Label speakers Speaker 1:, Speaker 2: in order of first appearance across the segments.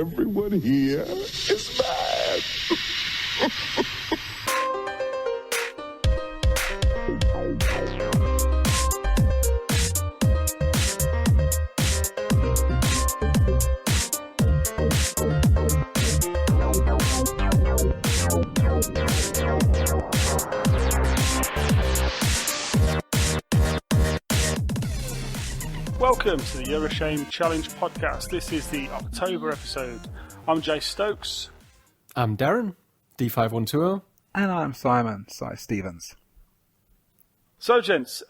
Speaker 1: Everyone here is mad.
Speaker 2: Welcome to the YoS Challenge podcast. This is the October episode. I'm Jayce Stokes.
Speaker 3: I'm Darren, D5120.
Speaker 4: And I'm Simon, Stevens.
Speaker 2: So, gents,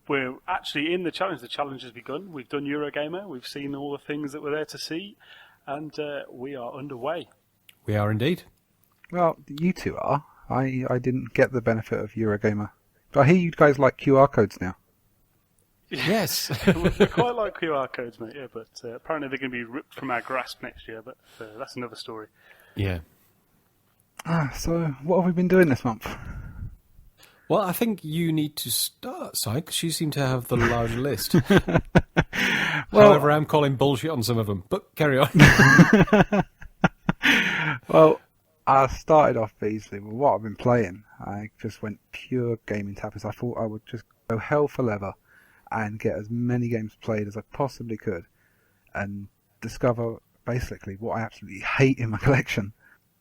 Speaker 2: we're actually in the challenge. The challenge has begun. We've done Eurogamer. We've seen all the things that were there to see. And we are underway.
Speaker 3: We are indeed.
Speaker 4: Well, you two are. I didn't get the benefit of Eurogamer. But I hear you guys like QR codes now.
Speaker 3: Yes.
Speaker 2: We quite like QR codes, mate, yeah, but apparently they're going to be ripped from our grasp next year, but that's another story.
Speaker 3: Yeah.
Speaker 4: So what have we been doing this month?
Speaker 3: Well, I think you need to start, Si, because you seem to have the larger list. However, I'm calling bullshit on some of them, but carry on.
Speaker 4: Well, I started off easily with what I've been playing. I just went pure gaming tappers. I thought I would just go hell for leather and get as many games played as I possibly could and discover basically what I absolutely hate in my collection.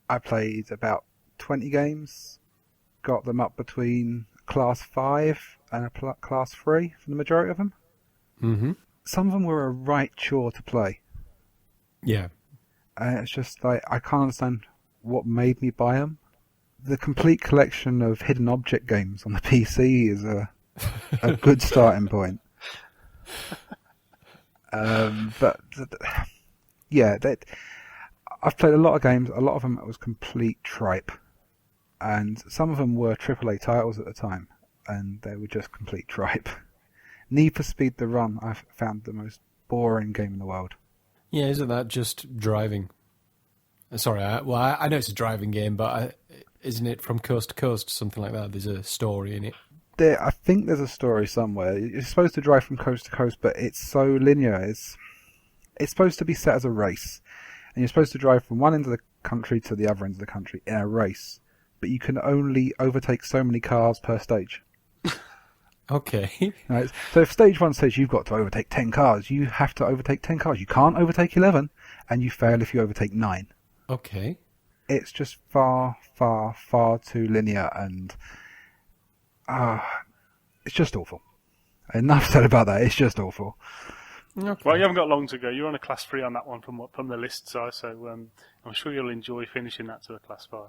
Speaker 4: I played about 20 games, got them up between Class 5 and a Class 3 for the majority of them.
Speaker 3: Mm-hmm.
Speaker 4: Some of them were a right chore to play.
Speaker 3: Yeah.
Speaker 4: It's just like, I can't understand what made me buy them. The complete collection of hidden object games on the PC is a good starting point. But yeah, I've played a lot of games. A lot of them it was complete tripe, and some of them were AAA titles at the time, and they were just complete tripe. Need for Speed the Run, I found the most boring game in the world.
Speaker 3: Yeah, isn't that just driving? Sorry, I know it's a driving game, but isn't it from coast to coast, something like that? There's a story in it.
Speaker 4: I think there's a story somewhere. You're supposed to drive from coast to coast, but it's so linear. It's supposed to be set as a race, and you're supposed to drive from one end of the country to the other end of the country in a race, but you can only overtake so many cars per stage.
Speaker 3: Okay.
Speaker 4: Right? So if stage 1 says you've got to overtake 10 cars, you have to overtake 10 cars. You can't overtake 11, and you fail if you overtake 9.
Speaker 3: Okay.
Speaker 4: It's just far, far, far too linear, and it's just awful. Enough said about that. It's just awful.
Speaker 3: Okay.
Speaker 2: Well, you haven't got long to go. You're on a Class 3 on that one from the list, so I'm sure you'll enjoy finishing that to a Class 5.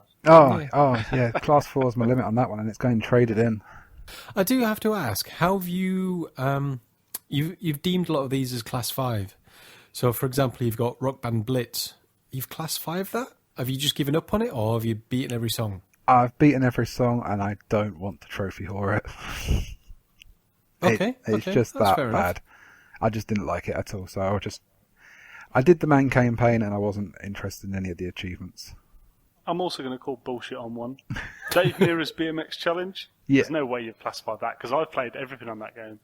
Speaker 4: Yeah. Class 4 is my limit on that one, and it's going traded in.
Speaker 3: I do have to ask, how have you... You've deemed a lot of these as Class 5. So, for example, you've got Rock Band Blitz. You've Class 5 that? Have you just given up on it, or have you beaten every song?
Speaker 4: I've beaten every song, and I don't want to trophy whore it. It's just that bad. Enough. I just didn't like it at all, so I did the main campaign, and I wasn't interested in any of the achievements.
Speaker 2: I'm also going to call bullshit on one. Dave Mirra's BMX Challenge?
Speaker 4: Yeah.
Speaker 2: There's no way you've classified that, because I've played everything on that game.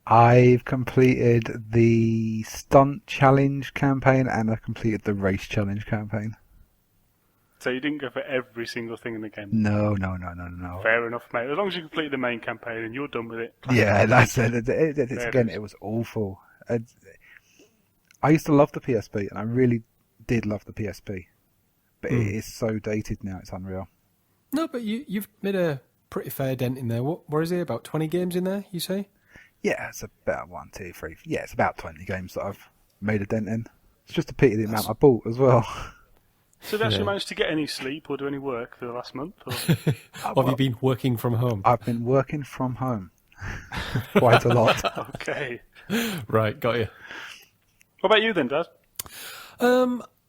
Speaker 4: I've completed the Stunt Challenge campaign, and I've completed the Race Challenge campaign.
Speaker 2: So you didn't go for every single thing in the game?
Speaker 4: No.
Speaker 2: Fair enough, mate. As long as you complete the main campaign and you're done with it.
Speaker 4: Yeah, that's it. It was awful. I used to love the PSP, and I really did love the PSP. But it is so dated now, it's unreal.
Speaker 3: No, but you've made a pretty fair dent in there. What is it, about 20 games in there, you say?
Speaker 4: Yeah, it's about 1, 2, 3. Yeah, it's about 20 games that I've made a dent in. It's just a pity the amount I bought as well.
Speaker 2: So have you actually managed to get any sleep or do any work for the last month? Or
Speaker 3: have you been working from home?
Speaker 4: I've been working from home. Quite a lot.
Speaker 2: Okay.
Speaker 3: Right, got you.
Speaker 2: What about you then, Dad?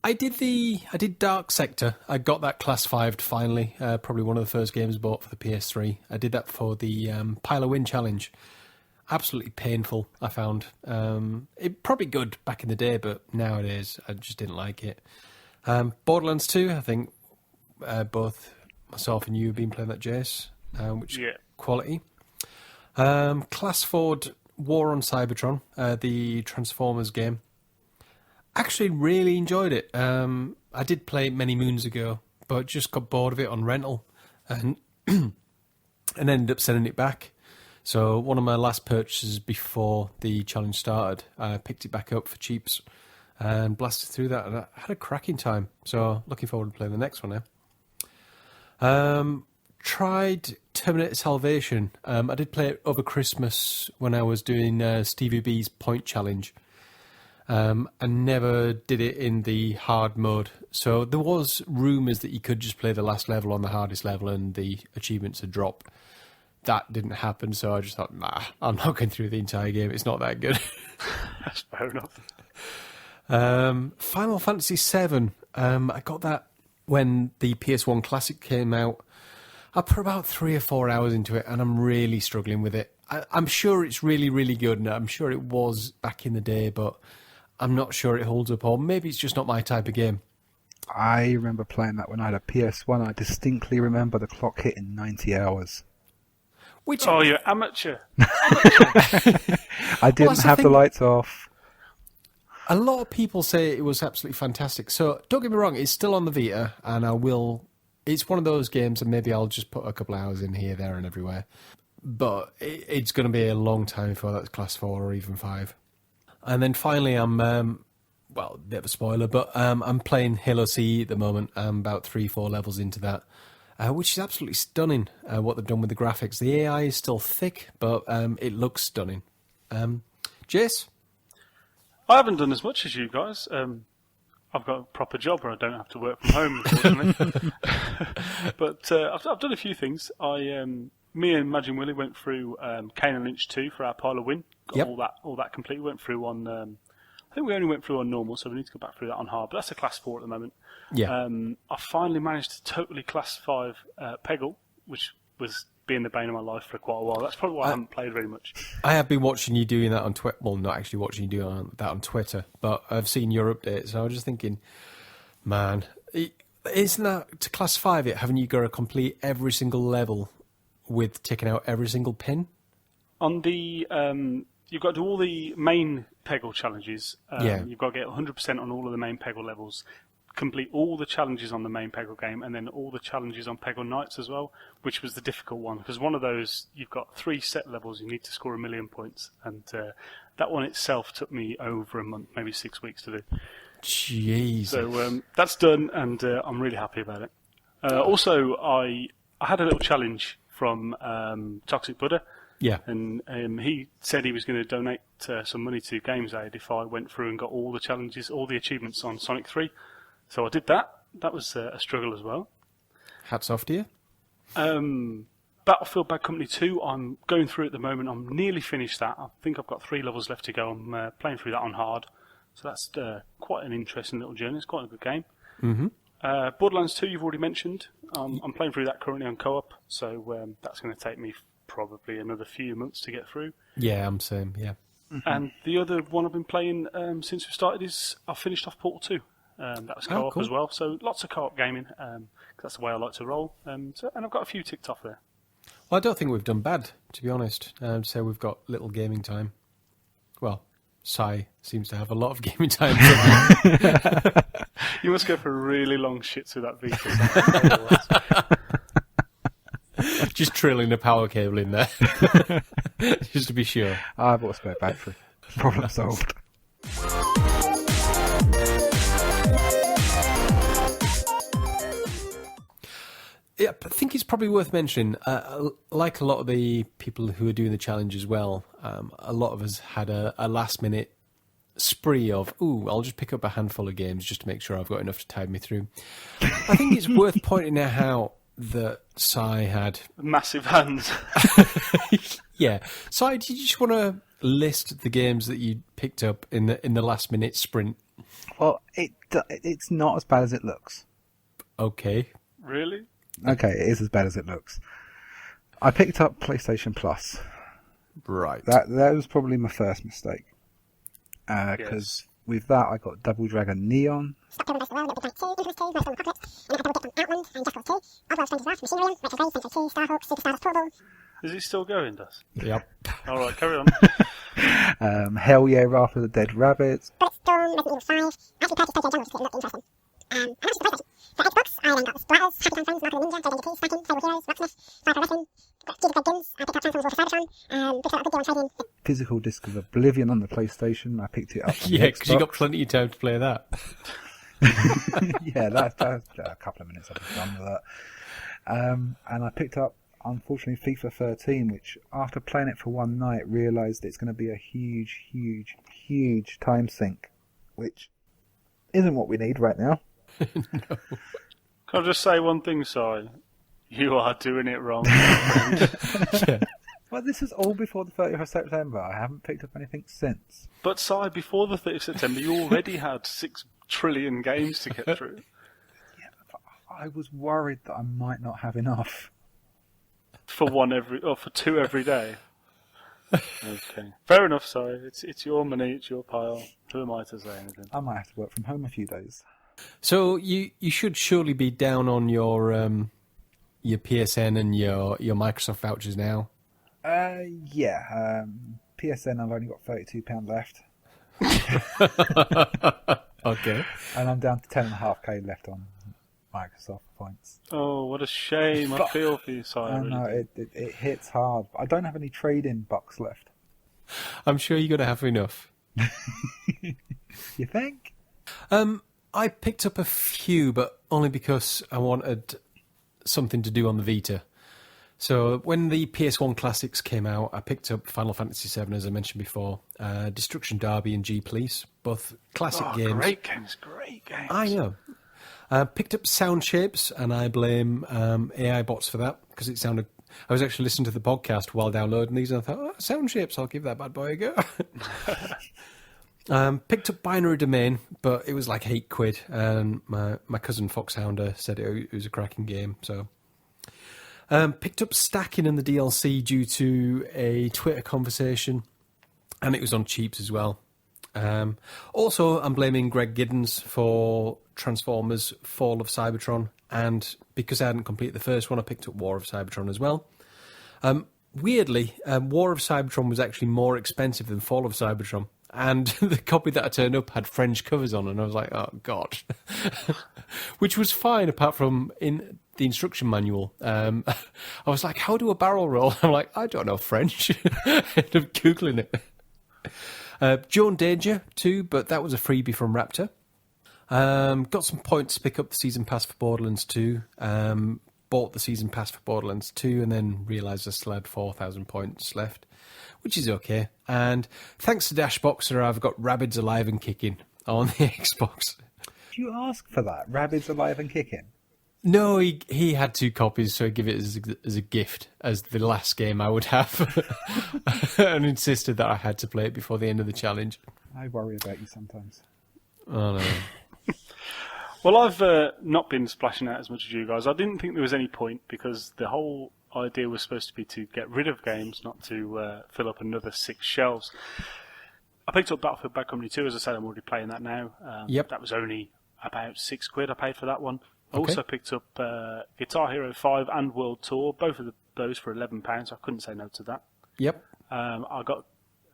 Speaker 3: I did Dark Sector. I got that Class 5'd finally. Probably one of the first games I bought for the PS3. I did that for the Pile of Win Challenge. Absolutely painful, I found. It probably good back in the day, but nowadays I just didn't like it. Borderlands 2, I think both myself and you have been playing that, Jayce, which quality. Class 4 War on Cybertron, the Transformers game. Actually, really enjoyed it. I did play it many moons ago, but just got bored of it on rental, and and ended up sending it back. So one of my last purchases before the challenge started, I picked it back up for cheaps and blasted through that, and I had a cracking time. So looking forward to playing the next one now. Tried Terminator Salvation. I did play it over Christmas when I was doing Stevie B's Point Challenge. I never did it in the hard mode. So there was rumours that you could just play the last level on the hardest level and the achievements would drop. That didn't happen, so I just thought, nah, I'm not going through the entire game. It's not that good.
Speaker 2: That's fair enough.
Speaker 3: Final Fantasy VII. I got that when the PS1 Classic came out. I put about 3 or 4 hours into it, and I'm really struggling with it. I'm sure it's really, really good, and I'm sure it was back in the day, but I'm not sure it holds up, or maybe it's just not my type of game.
Speaker 4: I remember playing that when I had a PS1. I distinctly remember the clock hitting 90 hours.
Speaker 2: Oh, you're amateur.
Speaker 4: I didn't have the lights off.
Speaker 3: A lot of people say it was absolutely fantastic. So don't get me wrong, it's still on the Vita, and I will. It's one of those games, and maybe I'll just put a couple of hours in here, there, and everywhere. But it's going to be a long time before that's Class 4 or even 5. And then finally, I'm well, a bit of a spoiler, but I'm playing Halo CE at the moment. I'm about 3-4 levels into that. Which is absolutely stunning, what they've done with the graphics. The AI is still thick, but it looks stunning. Jayce?
Speaker 2: I haven't done as much as you guys. I've got a proper job where I don't have to work from home, unfortunately. But I've done a few things. Me and Imagine Willie went through Kane and Lynch 2 for our pile of win. Got all that complete. Went through on... I think we only went through on normal, so we need to go back through that on hard. But that's a Class 4 at the moment.
Speaker 3: Yeah.
Speaker 2: I finally managed to totally Class 5 Peggle, which was being the bane of my life for quite a while. That's probably why I haven't played very much.
Speaker 3: I have been watching you doing that on Twitter. Well, not actually watching you doing that on Twitter, but I've seen your updates. So I was just thinking, man, isn't that to Class 5 it? Haven't you got to complete every single level with taking out every single pin?
Speaker 2: On the... you've got to do all the main Peggle challenges. You've got to get 100% on all of the main Peggle levels, complete all the challenges on the main Peggle game, and then all the challenges on Peggle Nights as well, which was the difficult one, because one of those, you've got 3 set levels, you need to score 1 million points, and that one itself took me over a month, maybe 6 weeks to do.
Speaker 3: Jesus.
Speaker 2: So that's done, and I'm really happy about it. Also, I had a little challenge from Toxic Buddha.
Speaker 3: Yeah.
Speaker 2: And he said he was going to donate some money to Games Aid if I went through and got all the challenges, all the achievements on Sonic 3. So I did that. That was a struggle as well.
Speaker 3: Hats off to you.
Speaker 2: Battlefield Bad Company 2, I'm going through at the moment. I'm nearly finished that. I think I've got 3 levels left to go. I'm playing through that on hard. So that's quite an interesting little journey. It's quite a good game.
Speaker 3: Mm-hmm.
Speaker 2: Borderlands 2, you've already mentioned. I'm playing through that currently on co-op. So that's going to take me probably another few months to get through.
Speaker 3: Yeah, I'm same, yeah.
Speaker 2: Mm-hmm. And the other one I've been playing since we started is I've finished off Portal 2. That was co-op
Speaker 3: cool.
Speaker 2: as well, so lots of co-op gaming. 'Cause that's the way I like to roll. And I've got a few ticked off there.
Speaker 3: Well, I don't think we've done bad, to be honest. So we've got little gaming time. Well, Sai seems to have a lot of gaming time.
Speaker 2: You must go for really long shits with that Vita.
Speaker 3: Just drilling a power cable in there. Just to be sure.
Speaker 4: I bought a spare battery. Problem solved.
Speaker 3: Yeah, I think it's probably worth mentioning, like a lot of the people who are doing the challenge as well, a lot of us had a last-minute spree of, I'll just pick up a handful of games just to make sure I've got enough to tide me through. I think it's worth pointing out that Sai had...
Speaker 2: Massive hands.
Speaker 3: Yeah. Sai, do you just want to list the games that you picked up in the last-minute sprint?
Speaker 4: Well, it's not as bad as it looks.
Speaker 3: Okay.
Speaker 2: Really?
Speaker 4: Okay, it is as bad as it looks. I picked up PlayStation Plus.
Speaker 3: Right.
Speaker 4: That was probably my first mistake. Because with that, I got Double Dragon Neon.
Speaker 2: Is it still going, Dust?
Speaker 3: Yep.
Speaker 2: Alright, carry on.
Speaker 4: Hell Yeah, Wrath of the Dead Rabbits.
Speaker 2: That
Speaker 5: Dawn, Resident Evil 5. I actually purchased Tokyo Jungle, which looked interesting. And that's just PlayStation. For Xbox, I then got Splatters, Happy Time Friends, Mark of the Ninja, JJ Stacking, Fable Heroes, Rocksmith, Sci-Fi Wrestling, Jesus Red Guns, I picked up Transformers War for Cybertron, picked up a good deal on trading.
Speaker 4: Physical disc of Oblivion on the PlayStation. I picked it up.
Speaker 3: Yeah, because you got plenty of time to play that.
Speaker 4: Yeah, that's a couple of minutes I've been done with that. And I picked up, unfortunately, FIFA 13, which after playing it for one night, realised it's going to be a huge, huge, huge time sink, which isn't what we need right now.
Speaker 2: No. Can I just say one thing, Si? You are doing it wrong.
Speaker 3: Yeah.
Speaker 4: Well, this is all before the 30th of September. I haven't picked up anything since.
Speaker 2: But Si, before the 30th of September, you already had 6 trillion games to get through.
Speaker 4: Yeah, but I was worried that I might not have enough.
Speaker 2: For 2 every day. Okay, fair enough. Si, it's your money, it's your pile. Who am I to say anything?
Speaker 4: I might have to work from home a few days.
Speaker 3: So you should surely be down on your PSN and your Microsoft vouchers now.
Speaker 4: Yeah. PSN, I've only got £32 left.
Speaker 3: Okay.
Speaker 4: And I'm down to 10.5k left on Microsoft points.
Speaker 2: Oh, what a shame. I feel for you, Si.
Speaker 4: I know, it hits hard. I don't have any trade-in bucks left.
Speaker 3: I'm sure you're going to have enough.
Speaker 4: You think?
Speaker 3: I picked up a few, but only because I wanted something to do on the Vita. So when the PS1 classics came out, I picked up Final Fantasy VII, as I mentioned before, Destruction Derby and G-Police, both classic games.
Speaker 2: Great games.
Speaker 3: I know. Picked up Sound Shapes, and I blame AI bots for that, because it sounded... I was actually listening to the podcast while downloading these, and I thought, Sound Shapes, I'll give that bad boy a go. Picked up Binary Domain, but it was like £8, and my cousin Foxhounder said it was a cracking game, so... picked up Stacking in the DLC due to a Twitter conversation, and it was on cheaps as well. Also, I'm blaming Greg Giddens for Transformers Fall of Cybertron, and because I hadn't completed the first one, I picked up War of Cybertron as well. Weirdly, War of Cybertron was actually more expensive than Fall of Cybertron, and the copy that I turned up had French covers on, and I was like, oh, God. Which was fine, apart from in the instruction manual. I was like, how do a barrel roll? I'm like, I don't know French. End up Googling it. Joan Danger too, but that was a freebie from Raptor. Got some points to pick up the season pass for Borderlands 2. Bought the season pass for Borderlands 2 and then realised I still had 4,000 points left, which is okay. And thanks to Dashboxer, I've got Rabbids Alive and Kicking on the Xbox.
Speaker 4: Did you ask for that? Rabbids Alive and Kicking?
Speaker 3: No, he had 2 copies, so I give it as a gift, as the last game I would have, and insisted that I had to play it before the end of the challenge.
Speaker 4: I worry about you sometimes.
Speaker 3: Oh, no.
Speaker 2: Well, I've not been splashing out as much as you guys. I didn't think there was any point, because the whole idea was supposed to be to get rid of games, not to fill up another 6 shelves. I picked up Battlefield Bad Company 2, as I said, I'm already playing that now.
Speaker 3: Yep.
Speaker 2: That was only about £6 I paid for that one. I
Speaker 3: Okay.
Speaker 2: also picked up Guitar Hero 5 and World Tour, both of those for £11. I couldn't say no to that.
Speaker 3: Yep.
Speaker 2: I got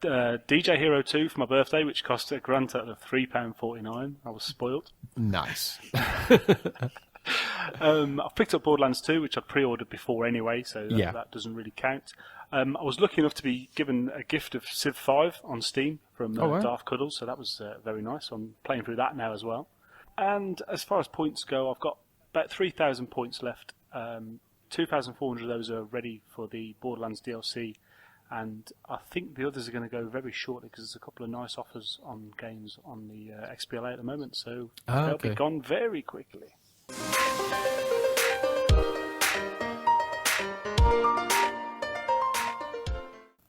Speaker 2: DJ Hero 2 for my birthday, which cost a grand total of £3.49. I was spoilt.
Speaker 3: Nice.
Speaker 2: I've picked up Borderlands 2, which I pre-ordered before anyway, so that doesn't really count. I was lucky enough to be given a gift of Civ 5 on Steam from
Speaker 3: wow.
Speaker 2: Darth Cuddles, so that was very nice. I'm playing through that now as well. And as far as points go, I've got about 3,000 points left. 2,400 of those are ready for the Borderlands DLC, and I think the others are going to go very shortly because there's a couple of nice offers on games on the XBLA at the moment, so they'll be gone very quickly.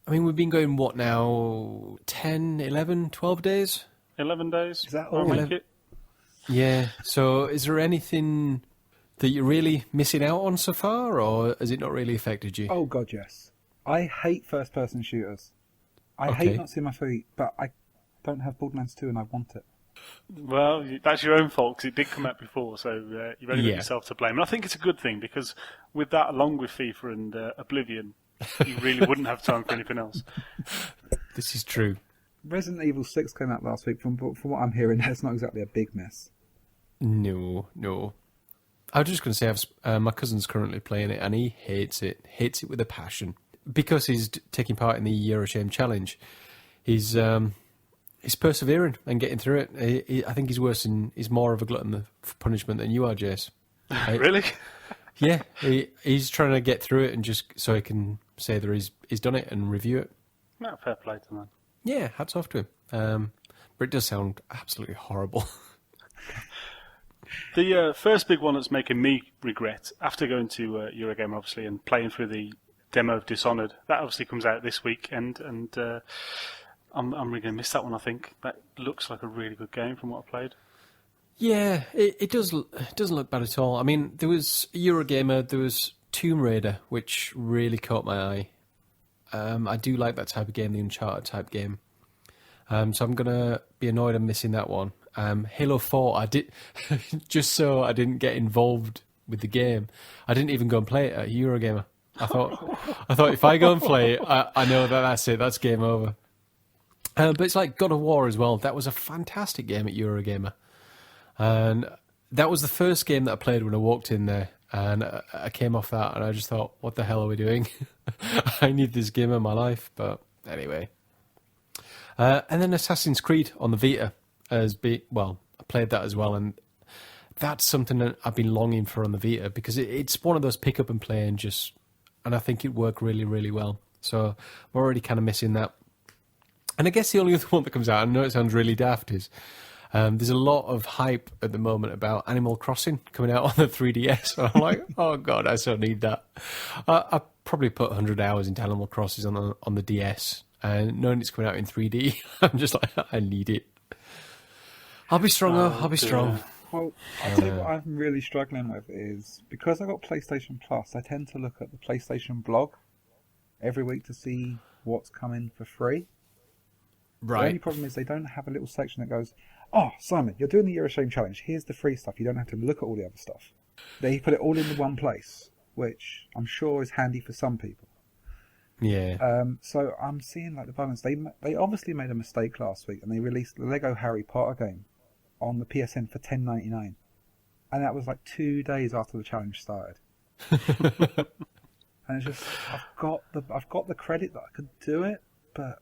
Speaker 3: I mean, we've been going, what now, 10, 11, 12 days?
Speaker 2: 11 days.
Speaker 4: Is that
Speaker 2: I'll
Speaker 4: all?
Speaker 2: make it.
Speaker 3: Yeah, so is there anything that you're really missing out on so far, or has it not really affected you?
Speaker 4: Oh, God, yes. I hate first-person shooters. I hate not seeing my feet, but I don't have Borderlands 2 and I want it.
Speaker 2: Well, that's your own fault, because it did come out before, so you've only got yourself to blame. And I think it's a good thing, because with that, along with FIFA and Oblivion, you really wouldn't have time for anything else.
Speaker 3: This is true.
Speaker 4: Resident Evil 6 came out last week. From what I'm hearing, it's not exactly a big mess.
Speaker 3: No. I was just going to say, my cousin's currently playing it, and he hates it with a passion. Because he's taking part in the Year of Shame challenge, he's persevering and getting through it. I think he's more of a glutton for punishment than you are, Jayce.
Speaker 2: Really?
Speaker 3: Yeah, he's trying to get through it and just so he can say that he's done it and review it.
Speaker 2: No, fair play to man.
Speaker 3: Yeah, hats off to him. But it does sound absolutely horrible.
Speaker 2: The first big one that's making me regret, after going to Eurogamer, obviously, and playing through the demo of Dishonored, that obviously comes out this week, and I'm really going to miss that one, I think. That looks like a really good game from what I played.
Speaker 3: Yeah, it doesn't look bad at all. I mean, there was Eurogamer, there was Tomb Raider, which really caught my eye. I do like that type of game, the Uncharted type game. So I'm going to be annoyed I'm missing that one. Halo 4, I did just so I didn't get involved with the game. I didn't even go and play it at Eurogamer. I thought if I go and play it, I know that's it. That's game over. But it's like God of War as well. That was a fantastic game at Eurogamer. And that was the first game that I played when I walked in there. And I came off that and I just thought, what the hell are we doing? I need this game in my life. But anyway. And then Assassin's Creed on the Vita I played that as well. And that's something that I've been longing for on the Vita because it's one of those pick up and play and I think it worked really, really well. So I'm already kind of missing that. And I guess the only other one that comes out, I know it sounds really daft, is there's a lot of hype at the moment about Animal Crossing coming out on the 3DS. And I'm like, oh God, I so need that. I probably put 100 hours into Animal Crossing on the DS. And knowing it's coming out in 3D, I'm just like, I need it. I'll be strong, though. I'll be strong.
Speaker 4: Well, I'll tell you what I'm really struggling with is, because I got PlayStation Plus, I tend to look at the PlayStation blog every week to see what's coming for free.
Speaker 3: Right.
Speaker 4: The only problem is they don't have a little section that goes, oh, Simon, you're doing the Year of Shame challenge. Here's the free stuff. You don't have to look at all the other stuff. They put it all into one place, which I'm sure is handy for some people.
Speaker 3: Yeah.
Speaker 4: So I'm seeing like the balance. They obviously made a mistake last week and they released the Lego Harry Potter game on the PSN for $10.99, and that was like 2 days after the challenge started. And it's just I've got the credit that I could do it, but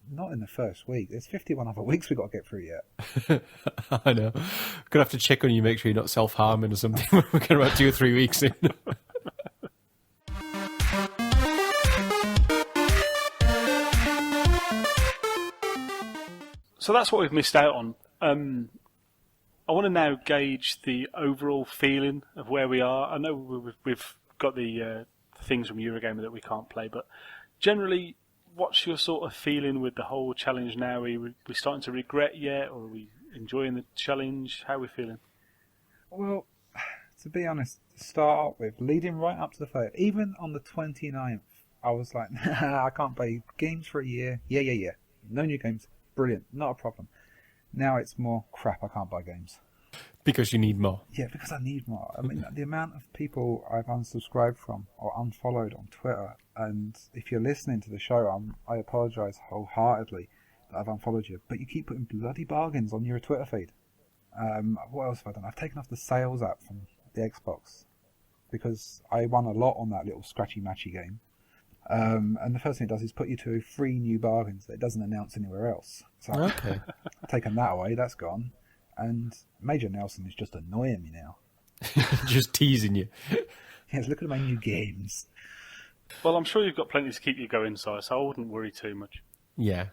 Speaker 4: not in the first week. There's 51 other weeks we've got to get through yet.
Speaker 3: I know. Gonna have to check on you, make sure you're not self-harming or something when we get about 2 or 3 weeks in.
Speaker 2: So that's what we've missed out on. I want to now gauge the overall feeling of where we are. I know we've got the things from Eurogamer that we can't play, but generally, what's your sort of feeling with the whole challenge now? Are we starting to regret yet, or are we enjoying the challenge? How are we feeling?
Speaker 4: Well, to be honest, to start with, leading right up to the fair, even on the 29th, I was like, I can't play games for a year. Yeah. No new games. Brilliant. Not a problem. Now it's more crap, I can't buy games.
Speaker 3: Because you need more.
Speaker 4: Yeah, because I need more. I mean, the amount of people I've unsubscribed from or unfollowed on Twitter, and if you're listening to the show, I apologise wholeheartedly that I've unfollowed you, but you keep putting bloody bargains on your Twitter feed. What else have I done? I've taken off the sales app from the Xbox because I won a lot on that little scratchy-matchy game. And the first thing it does is put you to 3 new bargains that it doesn't announce anywhere else. So
Speaker 3: Okay.
Speaker 4: I've taken that away, that's gone. And Major Nelson is just annoying me now.
Speaker 3: Just teasing you.
Speaker 4: Yes, look at my new games.
Speaker 2: Well, I'm sure you've got plenty to keep you going, Si, so I wouldn't worry too much.
Speaker 3: Yeah.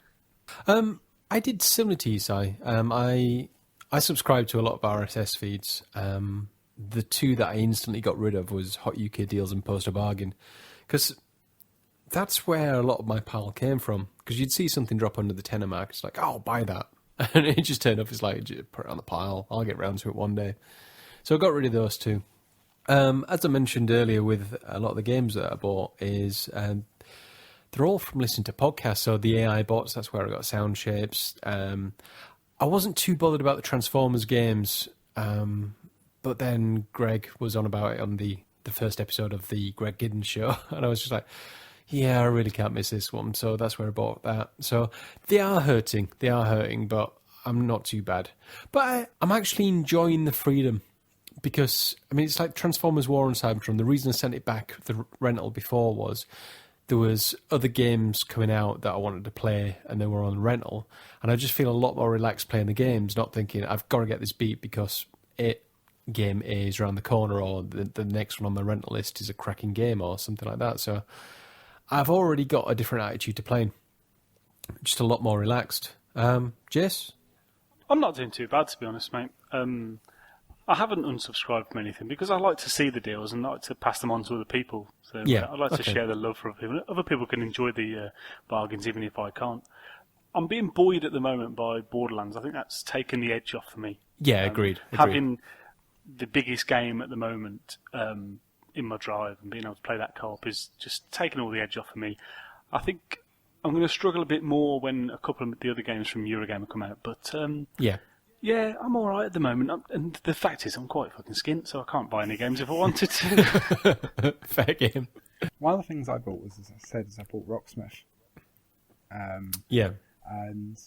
Speaker 3: I did similar to you, Si. I subscribed to a lot of RSS feeds. The 2 that I instantly got rid of was Hot UK Deals and Poster Bargain. Because that's where a lot of my pile came from. Because you'd see something drop under the tenner mark. It's like, oh, I'll buy that. And it just turned up. It's like, put it on the pile. I'll get round to it one day. So I got rid of those 2. As I mentioned earlier with a lot of the games that I bought is they're all from listening to podcasts. So the AI bots, that's where I got Sound Shapes. I wasn't too bothered about the Transformers games. But then Greg was on about it on the first episode of the Greg Giddens show. And I was just like, Yeah, I really can't miss this one, so that's where I bought that. So they are hurting, but I'm not too bad. But I'm actually enjoying the freedom because, I mean, it's like Transformers War on Cybertron. The reason I sent it back, the rental before, was there was other games coming out that I wanted to play and they were on rental. And I just feel a lot more relaxed playing the games, not thinking, I've got to get this beat because game A is around the corner or the next one on the rental list is a cracking game or something like that. So I've already got a different attitude to playing. Just a lot more relaxed. Jayce?
Speaker 2: I'm not doing too bad, to be honest, mate. I haven't unsubscribed from anything because I like to see the deals and like to pass them on to other people. So
Speaker 3: Yeah,
Speaker 2: I like to
Speaker 3: okay.
Speaker 2: share the love for other people. Other people can enjoy the bargains even if I can't. I'm being buoyed at the moment by Borderlands. I think that's taken the edge off for me.
Speaker 3: Yeah, agreed.
Speaker 2: Having the biggest game at the moment in my drive and being able to play that co-op is just taking all the edge off for me. I think I'm going to struggle a bit more when a couple of the other games from Eurogamer come out, but yeah, I'm all right at the moment. And the fact is, I'm quite fucking skint, so I can't buy any games if I wanted to.
Speaker 3: Fair game.
Speaker 4: One of the things I bought was, as I said, I bought Rocksmith.
Speaker 3: Yeah.
Speaker 4: And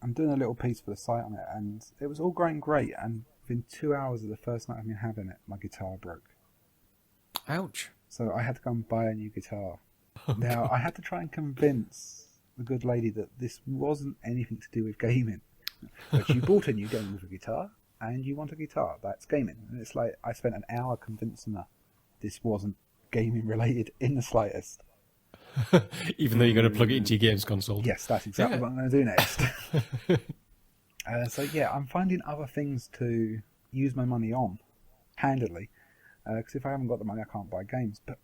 Speaker 4: I'm doing a little piece for the site on it, and it was all going great. And within 2 hours of the first night of me having it, my guitar broke.
Speaker 3: Ouch.
Speaker 4: So I had to go and buy a new guitar. Now, I had to try and convince the good lady that this wasn't anything to do with gaming. But you bought a new game with a guitar, and you want a guitar. That's gaming. And it's like, I spent an hour convincing her this wasn't gaming related in the slightest.
Speaker 3: Even though you're going to plug it into your games console.
Speaker 4: Yes, that's exactly what I'm going to do next. So yeah, I'm finding other things to use my money on, handily. Because if I haven't got the money, I can't buy games. But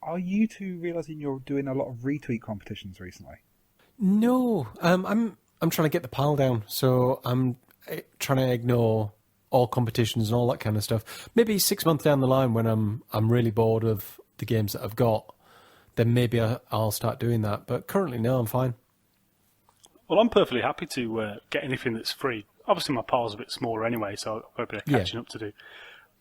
Speaker 4: are you two realising you're doing a lot of retweet competitions recently?
Speaker 3: No, I'm trying to get the pile down, so I'm trying to ignore all competitions and all that kind of stuff. Maybe 6 months down the line, when I'm really bored of the games that I've got, then maybe I'll start doing that. But currently, no, I'm fine.
Speaker 2: Well, I'm perfectly happy to get anything that's free. Obviously, my pile's a bit smaller anyway, so I've got a bit of catching up to do.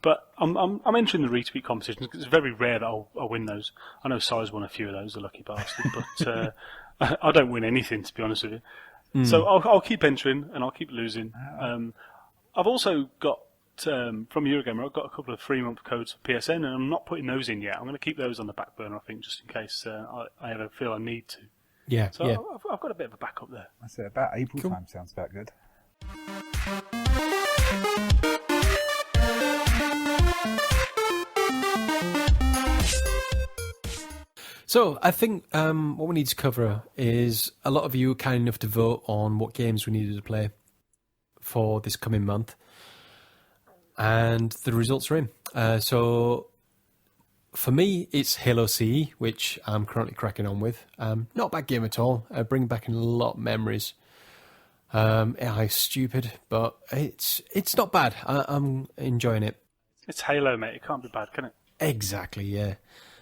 Speaker 2: But I'm entering the retweet competitions because it's very rare that I'll win those. I know Si's won a few of those, the lucky bastard, but I don't win anything, to be honest with you. So I'll keep entering and I'll keep losing. I've also got, from Eurogamer, I've got a couple of 3-month codes for PSN, and I'm not putting those in yet. I'm going to keep those on the back burner, I think, just in case I ever feel I need to.
Speaker 3: Yeah,
Speaker 2: So
Speaker 3: yeah.
Speaker 2: I've got a bit of a backup there.
Speaker 4: I say about April time sounds about good.
Speaker 3: So I think what we need to cover is a lot of you were kind enough to vote on what games we needed to play for this coming month. And the results are in. So for me, it's Halo CE, which I'm currently cracking on with. Not a bad game at all. Bringing back a lot of memories. It's stupid, but it's not bad. I'm enjoying it.
Speaker 2: It's Halo, mate. It can't be bad, can it?
Speaker 3: Exactly, yeah.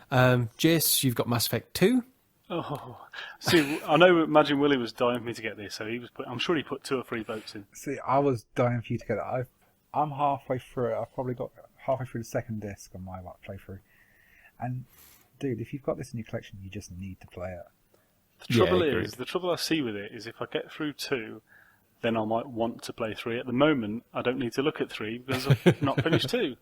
Speaker 3: Jayce, you've got Mass Effect 2.
Speaker 2: Oh, see, I know Imagine Willie was dying for me to get this, so I'm sure he put 2 or 3 votes in.
Speaker 4: See, I was dying for you to get it. I'm halfway through it. I've probably got halfway through the second disc on my playthrough. And, dude, if you've got this in your collection, you just need to play it.
Speaker 2: The trouble I see with it is if I get through 2, then I might want to play 3. At the moment, I don't need to look at 3 because I've not finished 2.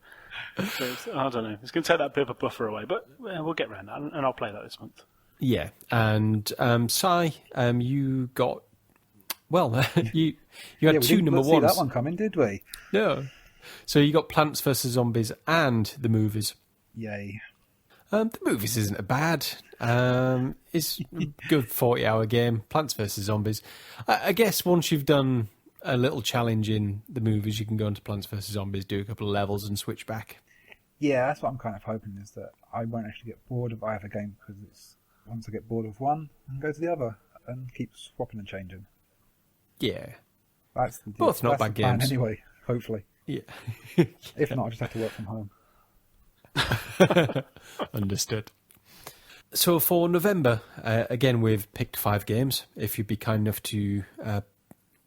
Speaker 2: So I don't know. It's going to take that bit of a buffer away, but we'll get around that, and I'll play that this month.
Speaker 3: Yeah, and Si, you got... Well, you had 2 number ones.
Speaker 4: We didn't see that one coming, did we?
Speaker 3: No. So you got Plants vs. Zombies and the movies.
Speaker 4: Yay.
Speaker 3: The movies isn't a bad. It's a good 40-hour game. Plants vs. Zombies. I guess once you've done a little challenge in the movies, you can go into Plants vs. Zombies, do a couple of levels and switch back.
Speaker 4: Yeah, that's what I'm kind of hoping, is that I won't actually get bored of either game, because it's once I get bored of one, I can go to the other and keep swapping and changing.
Speaker 3: Yeah.
Speaker 4: That's the
Speaker 3: Both not bad
Speaker 4: plan
Speaker 3: games.
Speaker 4: anyway, hopefully.
Speaker 3: Yeah.
Speaker 4: If not, I just have to work from home.
Speaker 3: Understood. So for November, again, we've picked 5 games. If you'd be kind enough to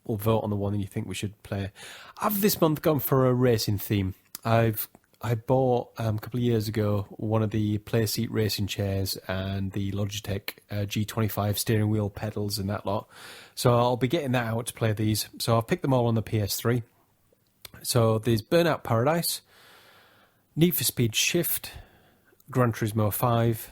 Speaker 3: vote on the one that you think we should play. I've this month gone for a racing theme. I've I bought a couple of years ago one of the play seat racing chairs and the Logitech G25 steering wheel pedals and that lot. So I'll be getting that out to play these. So I've picked them all on the PS3. So there's Burnout Paradise, Need for Speed Shift, Gran Turismo 5,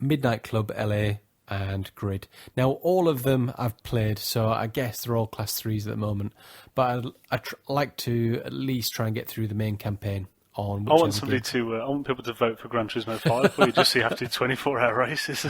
Speaker 3: Midnight Club LA, and Grid. Now, all of them I've played, so I guess they're all Class 3s at the moment. But I'd like to at least try and get through the main campaign on
Speaker 2: I want somebody to. I want people to vote for Gran Turismo 5, or you just so you have to do 24-hour races.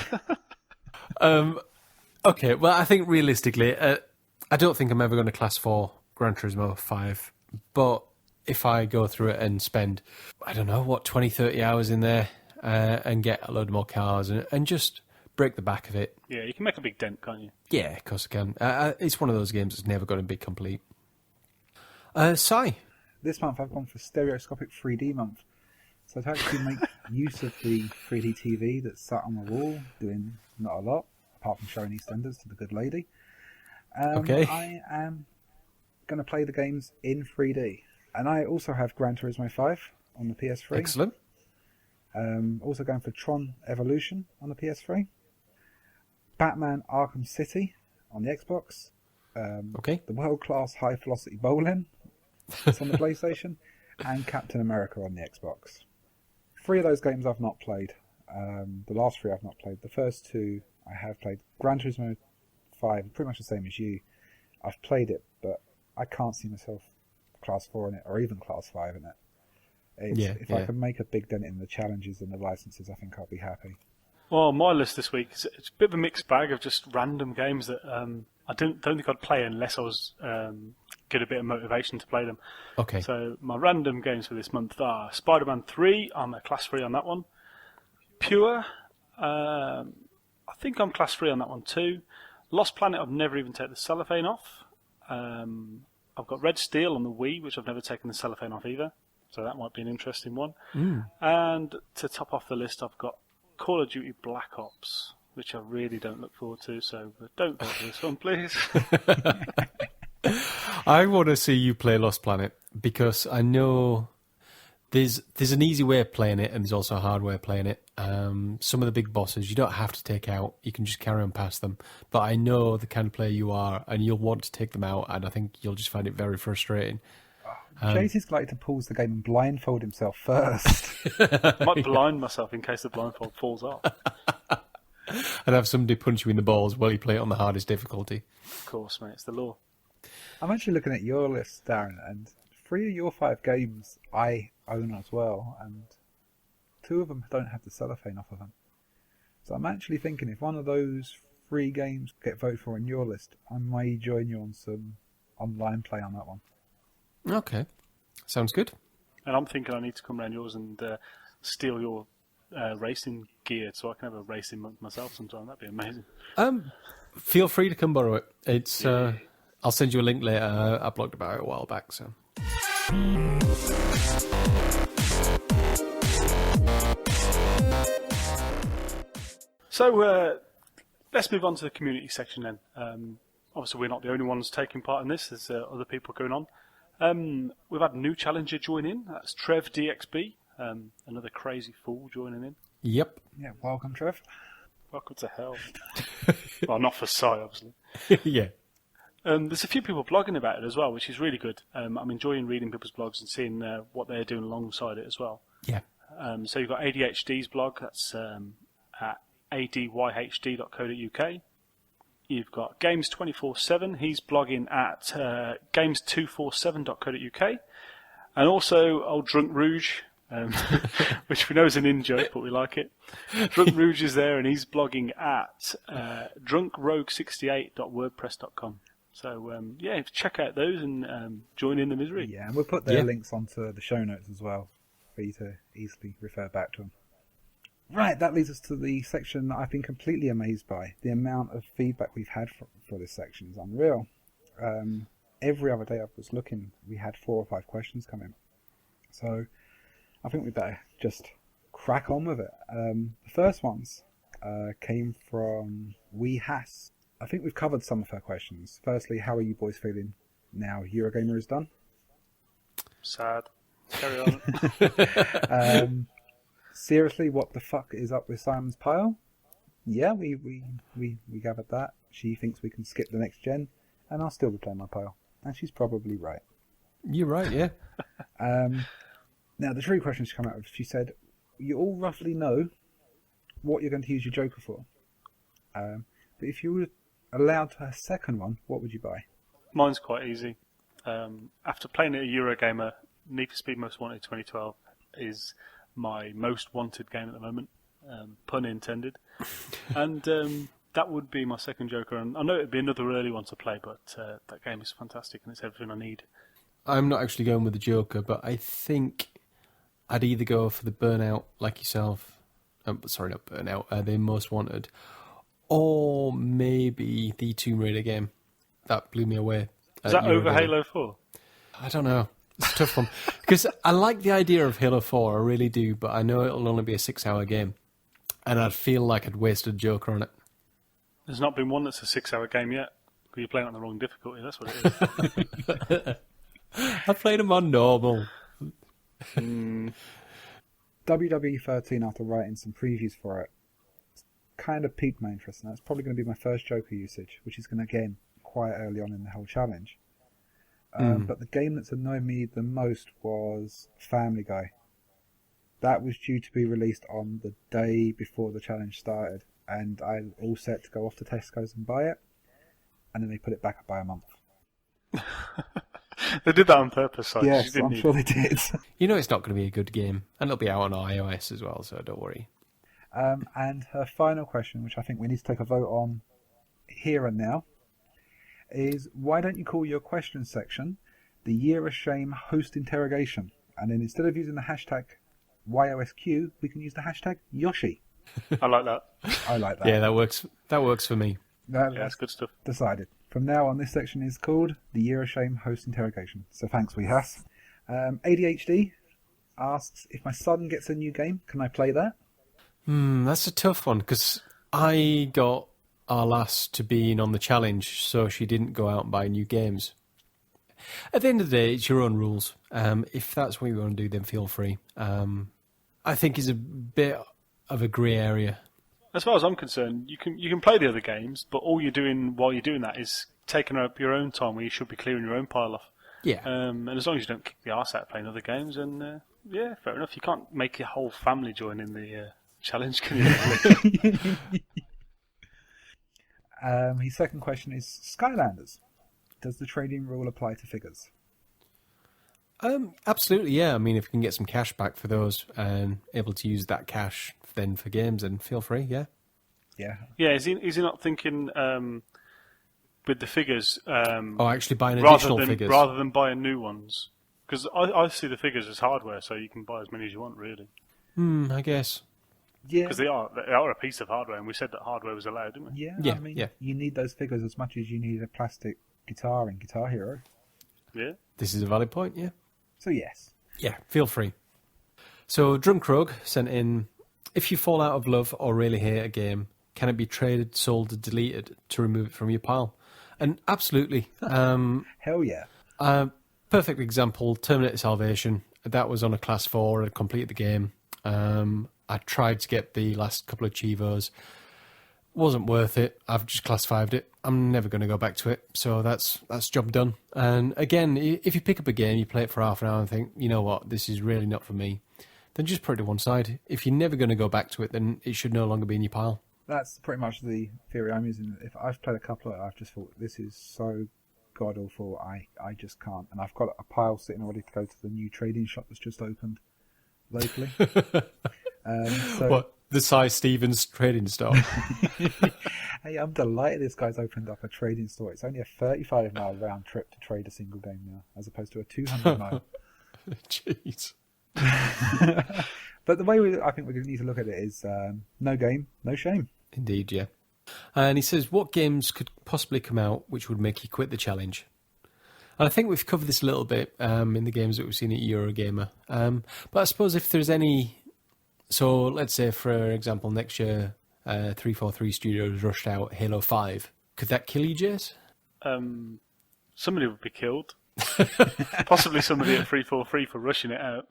Speaker 3: Okay, well, I think realistically, I don't think I'm ever going to Class 4 Gran Turismo 5. But if I go through it and spend, I don't know, 20, 30 hours in there and get a load more cars and just break the back of it.
Speaker 2: Yeah, you can make a big dent, can't you?
Speaker 3: Yeah, of course I can. It's one of those games that's never going to be complete. Si?
Speaker 4: This month I've gone for stereoscopic 3D month. So to actually make use of the 3D TV that's sat on the wall, doing not a lot, apart from showing EastEnders to the good lady.
Speaker 3: Okay.
Speaker 4: I am going to play the games in 3D. And I also have Gran Turismo 5 on the PS3.
Speaker 3: Excellent.
Speaker 4: Also going for Tron Evolution on the PS3. Batman Arkham City on the Xbox.
Speaker 3: Okay.
Speaker 4: The world-class high-velocity bowling that's on the PlayStation. And Captain America on the Xbox. 3 of those games I've not played. The last 3 I've not played. The first 2 I have played. Gran Turismo 5, pretty much the same as you. I've played it, but I can't see myself Class 4 in it, or even Class 5 in it. If I can make a big dent in the challenges and the licenses, I think I'll be happy.
Speaker 2: Well, my list this week is it's a bit of a mixed bag of just random games that I don't think I'd play unless I was get a bit of motivation to play them.
Speaker 3: Okay.
Speaker 2: So my random games for this month are Spider-Man 3. I'm a Class 3 on that one. Pure. I think I'm Class 3 on that one too. Lost Planet. I've never even taken the cellophane off. I've got Red Steel on the Wii, which I've never taken the cellophane off either. So that might be an interesting one. And to top off the list, I've got Call of Duty Black Ops, which I really don't look forward to. So don't go to this one, please.
Speaker 3: I want to see you play Lost Planet because I know there's an easy way of playing it and there's also a hard way of playing it. Some of the big bosses you don't have to take out; you can just carry on past them. But I know the kind of player you are, and you'll want to take them out, and I think you'll just find it very frustrating.
Speaker 4: Jayce is like to pause the game and blindfold himself first.
Speaker 2: I might blind myself in case the blindfold falls off.
Speaker 3: And have somebody punch you in the balls while you play it on the hardest difficulty.
Speaker 2: Of course, mate, it's the law.
Speaker 4: I'm actually looking at your list, Darren, and 3 of your 5 games I own as well, and 2 of them don't have the cellophane off of them. So I'm actually thinking if one of those 3 games get voted for on your list, I may join you on some online play on that one.
Speaker 3: Okay, sounds good.
Speaker 2: And I'm thinking I need to come around yours and steal your racing gear so I can have a racing month myself sometime. That'd be amazing.
Speaker 3: Feel free to come borrow it. It's I'll send you a link later. I blogged about it a while back. So.
Speaker 2: So let's move on to the community section then. Obviously, we're not the only ones taking part in this. There's other people going on. We've had a new challenger join in. That's Trev DXB, another crazy fool joining in.
Speaker 3: Yep.
Speaker 4: Yeah, welcome, Trev.
Speaker 2: Welcome to hell. Well, not for Si, obviously.
Speaker 3: Yeah.
Speaker 2: There's a few people blogging about it as well, which is really good. I'm enjoying reading people's blogs and seeing what they're doing alongside it as well.
Speaker 3: Yeah.
Speaker 2: So you've got ADHD's blog. That's at adyhd.co.uk. You've got Games247. He's blogging at games247.co.uk. And also Old Drunk Rouge, which we know is an in-joke, but we like it. Drunk Rouge is there, and he's blogging at drunkrogue68.wordpress.com. So, check out those and join in the misery.
Speaker 4: Yeah, and we'll put their links onto the show notes as well for you to easily refer back to them. Right, that leads us to the section that I've been completely amazed by. The amount of feedback we've had for this section is unreal. Every other day I was looking, we had 4 or 5 questions come in. So I think we better just crack on with it. The first ones came from YoS. I think we've covered some of her questions. Firstly, how are you boys feeling now Eurogamer is done?
Speaker 2: Sad. Carry on.
Speaker 4: Seriously, what the fuck is up with Simon's pile? Yeah, we gathered that. She thinks we can skip the next gen, and I'll still be playing my pile. And she's probably right.
Speaker 3: You're right, yeah.
Speaker 4: Now, the true question she come out with, she said, you all roughly know what you're going to use your Joker for. But if you were allowed to have a second one, what would you buy?
Speaker 2: Mine's quite easy. After playing at a Eurogamer, Need for Speed Most Wanted 2012 is my most wanted game at the moment. Pun intended. And that would be my second Joker. And I know it would be another early one to play, but that game is fantastic and it's everything I need.
Speaker 3: I'm not actually going with the Joker, but I think I'd either go for the Burnout, like yourself. Sorry, not Burnout. The Most Wanted. Or maybe the Tomb Raider game. That blew me away.
Speaker 2: Is that over Halo 4?
Speaker 3: I don't know. It's a tough one. Because I like the idea of Halo 4, I really do, but I know it'll only be a 6-hour game. And I'd feel like I'd wasted a Joker on it.
Speaker 2: There's not been one that's a 6-hour game yet. You're playing on the wrong difficulty, that's what it is.
Speaker 3: I played them on normal.
Speaker 4: WWE 13, after writing some previews for it, kind of piqued my interest, and that's probably going to be my first Joker usage, which is going to, again, quite early on in the whole challenge. But the game that's annoyed me the most was Family Guy. That was due to be released on the day before the challenge started, and I was all set to go off to Tesco's and buy it, and then they put it back up by a month.
Speaker 2: They did that on purpose, so
Speaker 4: yes, I'm sure they did.
Speaker 3: You know it's not going to be a good game, and it'll be out on iOS as well, so don't worry.
Speaker 4: And her final question, which I think we need to take a vote on here and now, is why don't you call your question section the Year of Shame host interrogation? And then instead of using the hashtag YoSQ, we can use the hashtag Yoshi.
Speaker 2: I like that.
Speaker 4: I like that.
Speaker 3: Yeah, that works. That works for me.
Speaker 2: That's good stuff.
Speaker 4: Decided. From now on, this section is called the Year of Shame host interrogation. So thanks, Weehas. ADHD asks, if my son gets a new game, can I play that?
Speaker 3: That's a tough one, because I got our lass to being on the challenge, so she didn't go out and buy new games. At the end of the day, it's your own rules. If that's what you want to do, then feel free. I think it's a bit of a grey area.
Speaker 2: As far as I'm concerned, you can play the other games, but all you're doing while you're doing that is taking up your own time where you should be clearing your own pile off.
Speaker 3: Yeah.
Speaker 2: And as long as you don't kick the arse out playing other games, then yeah, fair enough. You can't make your whole family join in the challenge, can you?
Speaker 4: His second question is Skylanders. Does the trading rule apply to figures?
Speaker 3: Absolutely, yeah. I mean, if you can get some cash back for those and able to use that cash then for games, then feel free, yeah.
Speaker 4: Yeah.
Speaker 2: Yeah, is he not thinking with the figures?
Speaker 3: Actually buying additional figures.
Speaker 2: Rather than buying new ones. Because I see the figures as hardware, so you can buy as many as you want, really.
Speaker 3: I guess.
Speaker 4: Yeah.
Speaker 2: Because they are a piece of hardware, and we said that hardware was allowed, didn't we?
Speaker 4: Yeah, I mean, you need those figures as much as you need a plastic guitar in Guitar Hero.
Speaker 2: Yeah.
Speaker 3: This is a valid point, yeah.
Speaker 4: So yes.
Speaker 3: Yeah, feel free. So Drunk Rogue sent in, if you fall out of love or really hate a game, can it be traded, sold, or deleted to remove it from your pile? And absolutely.
Speaker 4: Hell yeah.
Speaker 3: Perfect example, Terminator Salvation. That was on a class 4. I completed the game. I tried to get the last couple of Chivos. Wasn't worth it. I've just class 5'd it. I'm never going to go back to it. So that's job done. And again, if you pick up a game, you play it for half an hour and think, you know what, this is really not for me, then just put it to one side. If you're never going to go back to it, then it should no longer be in your pile.
Speaker 4: That's pretty much the theory I'm using. If I've played a couple of it, I've just thought, this is so god awful, I just can't. And I've got a pile sitting ready to go to the new trading shop that's just opened locally.
Speaker 3: What? The Cy Stevens trading store?
Speaker 4: Hey, I'm delighted this guy's opened up a trading store. It's only a 35-mile round trip to trade a single game now, as opposed to a 200-mile.
Speaker 3: Jeez.
Speaker 4: But the way I think we need to look at it is no game, no shame.
Speaker 3: Indeed, yeah. And he says, what games could possibly come out which would make you quit the challenge? And I think we've covered this a little bit in the games that we've seen at Eurogamer. But I suppose if there's any... So let's say, for example, next year, 343 Studios rushed out Halo 5. Could that kill you, Jayce?
Speaker 2: Somebody would be killed. Possibly somebody at 343 for rushing it out.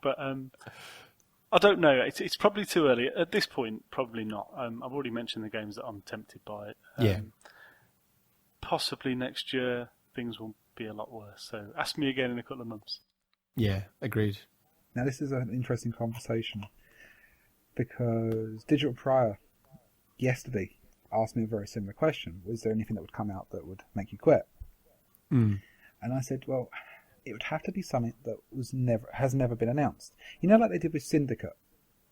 Speaker 2: But I don't know. It's probably too early. At this point, probably not. I've already mentioned the games that I'm tempted by. Possibly next year, things will be a lot worse. So ask me again in a couple of months.
Speaker 3: Yeah, agreed.
Speaker 4: Now, this is an interesting conversation because Digital Prior yesterday asked me a very similar question. Was there anything that would come out that would make you quit? And I said, well, it would have to be something that has never been announced. You know, like they did with Syndicate.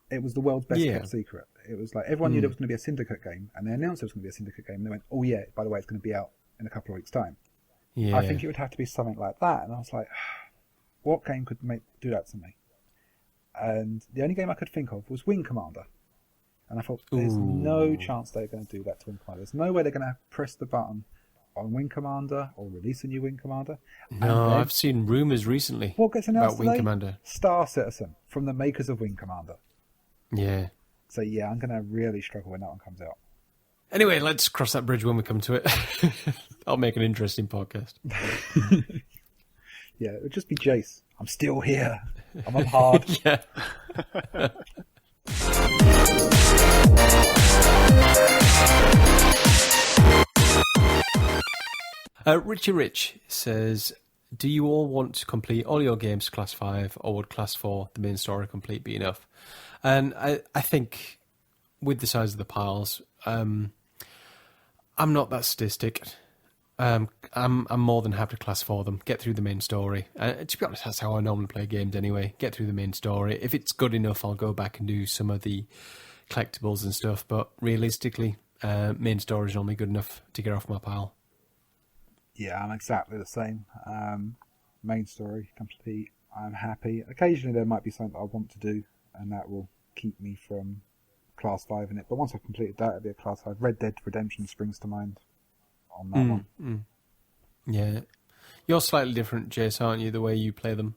Speaker 4: It was the world's best kept secret. It was like everyone knew there was going to be a Syndicate game, and they announced there was going to be a Syndicate game, and they went, oh yeah, by the way, it's going to be out in a couple of weeks' time.
Speaker 3: Yeah.
Speaker 4: I think it would have to be something like that. And I was like, what game could do that to me? And the only game I could think of was Wing Commander. And I thought, there's no chance they're going to do that to Wing Commander. There's no way they're going to press the button on Wing Commander or release a new Wing Commander.
Speaker 3: No, I've seen rumours recently
Speaker 4: what gets announced
Speaker 3: about Wing Commander.
Speaker 4: Star Citizen from the makers of Wing Commander.
Speaker 3: Yeah.
Speaker 4: So yeah, I'm going to really struggle when that one comes out.
Speaker 3: Anyway, let's cross that bridge when we come to it. I'll make an interesting podcast.
Speaker 4: Yeah, it would just be Jayce. I'm still here. I'm on hard.
Speaker 3: Yeah. Richie Rich says, do you all want to complete all your games to Class 5, or would Class 4, the main story, complete be enough? And I think with the size of the piles, I'm not that sadistic. I'm more than happy to Class 4 them, get through the main story. To be honest, that's how I normally play games anyway, get through the main story. If it's good enough, I'll go back and do some of the collectibles and stuff, but realistically, main story is normally good enough to get off my pile.
Speaker 4: Yeah, I'm exactly the same. Main story, complete. I'm happy. Occasionally there might be something that I want to do, and that will keep me from Class 5 in it. But once I've completed that, it'll be a Class 5. Red Dead Redemption springs to mind on that one.
Speaker 3: Yeah. You're slightly different, Jayce, aren't you, the way you play them?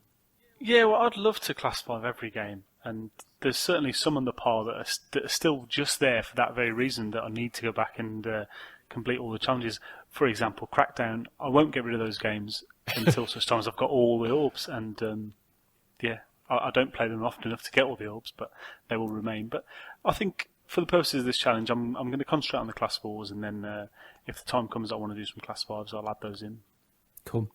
Speaker 2: Yeah, well, I'd love to Class 5 every game. And there's certainly some on the pile that are still just there for that very reason, that I need to go back and complete all the challenges. For example, Crackdown, I won't get rid of those games until such time as I've got all the orbs. And I don't play them often enough to get all the orbs, but they will remain. But I think for the purposes of this challenge, I'm going to concentrate on the Class 4s, and then if the time comes I want to do some Class 5s, I'll add those in.
Speaker 3: Cool.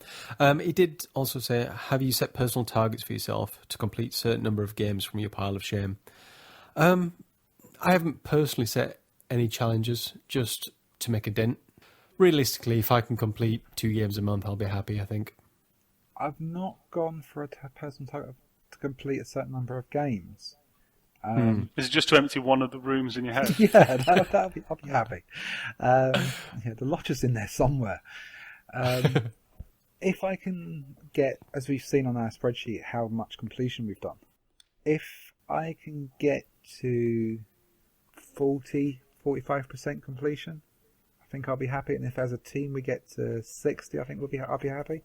Speaker 3: He did also say, have you set personal targets for yourself to complete a certain number of games from your pile of shame? I haven't personally set any challenges, just to make a dent. Realistically, if I can complete 2 games a month, I'll be happy, I think.
Speaker 4: I've not gone for a personal target to complete a certain number of games.
Speaker 2: Is it just to empty one of the rooms in your head?
Speaker 4: Yeah, I'll be happy. The lodger's in there somewhere. If I can get, as we've seen on our spreadsheet, how much completion we've done, if I can get to 45% completion, I think I'll be happy. And if as a team we get to 60, I think I'll be happy.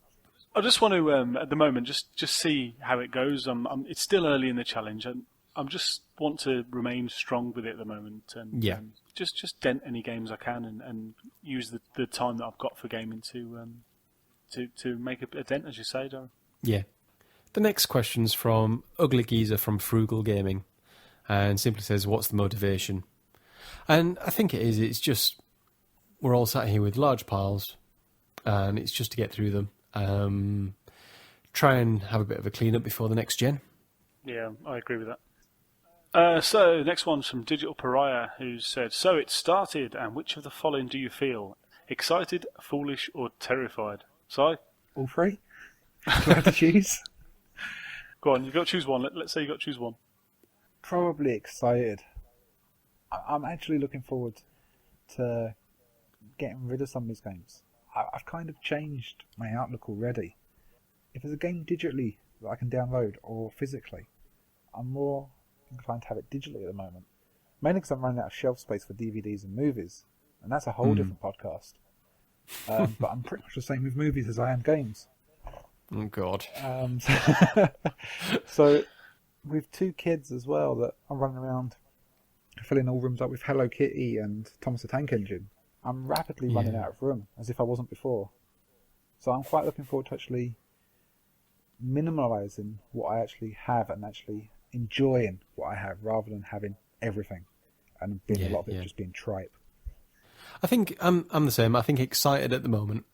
Speaker 2: I just want to, at the moment, just see how it goes. It's still early in the challenge, and I just want to remain strong with it at the moment, and just dent any games I can, and use the time that I've got for gaming to make a dent, as you say, Darren.
Speaker 3: Yeah. The next question's from Ugly Geezer from Frugal Gaming, and simply says, what's the motivation? And I think it's just, we're all sat here with large piles, and it's just to get through them. Try and have a bit of a clean up before the next gen.
Speaker 2: Yeah, I agree with that. So, next one's from Digital Pariah, who said, so it started, and which of the following do you feel? Excited, foolish, or terrified? Si?
Speaker 4: All three? Do I have to choose?
Speaker 2: Go on, you've got to choose one. Let's say you've got to choose one.
Speaker 4: Probably excited. I'm actually looking forward to getting rid of some of these games. I've kind of changed my outlook already. If there's a game digitally that I can download, or physically, I'm more inclined to have it digitally at the moment. Mainly because I'm running out of shelf space for DVDs and movies, and that's a whole different podcast. But I'm pretty much the same with movies as I am games.
Speaker 3: Oh, God.
Speaker 4: So, with 2 kids as well that are running around filling all rooms up with Hello Kitty and Thomas the Tank Engine, I'm rapidly running out of room, as if I wasn't before. So I'm quite looking forward to actually minimalising what I actually have and actually enjoying what I have rather than having everything and being a lot of it just being tripe.
Speaker 3: I think I'm the same. I think excited at the moment.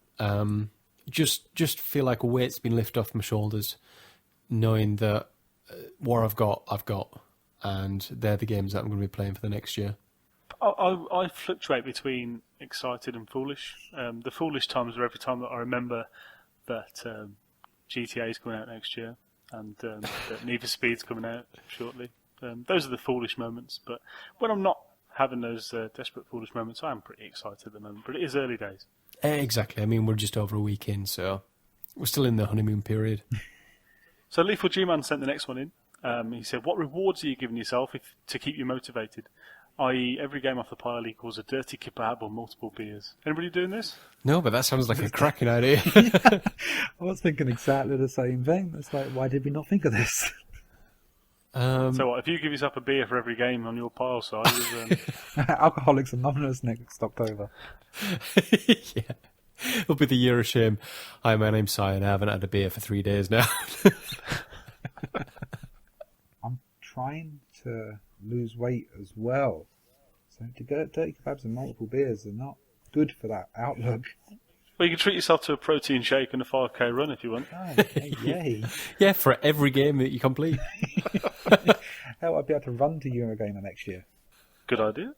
Speaker 3: Just feel like a weight's been lifted off my shoulders, knowing that what I've got, and they're the games that I'm going to be playing for the next year.
Speaker 2: I fluctuate between excited and foolish. The foolish times are every time that I remember that GTA is coming out next year and that Need for Speed's coming out shortly. Those are the foolish moments. But when I'm not having those desperate foolish moments, I am pretty excited at the moment. But it is early days.
Speaker 3: Exactly. I mean, we're just over a week in, so we're still in the honeymoon period.
Speaker 2: So Lethal G-Man sent the next one in. He said, what rewards are you giving yourself to keep you motivated? I.e., every game off the pile equals a dirty kebab or multiple beers. Anybody doing this?
Speaker 3: No, but that sounds like a cracking idea.
Speaker 4: I was thinking exactly the same thing. It's like, why did we not think of this?
Speaker 2: So what, if you give yourself a beer for every game on your pile size...
Speaker 4: Alcoholics Anonymous next October.
Speaker 3: Yeah. It'll be the year of shame. Hi, my name's Si and I haven't had a beer for 3 days now.
Speaker 4: I'm trying to lose weight as well. So to get dirty kebabs and multiple beers are not good for that outlook.
Speaker 2: Well, you can treat yourself to a protein shake and a 5k run if you want.
Speaker 4: Oh, yay.
Speaker 3: Yeah, for every game that you complete.
Speaker 4: Hell, I'd be able to run to Eurogamer next year.
Speaker 2: Good idea.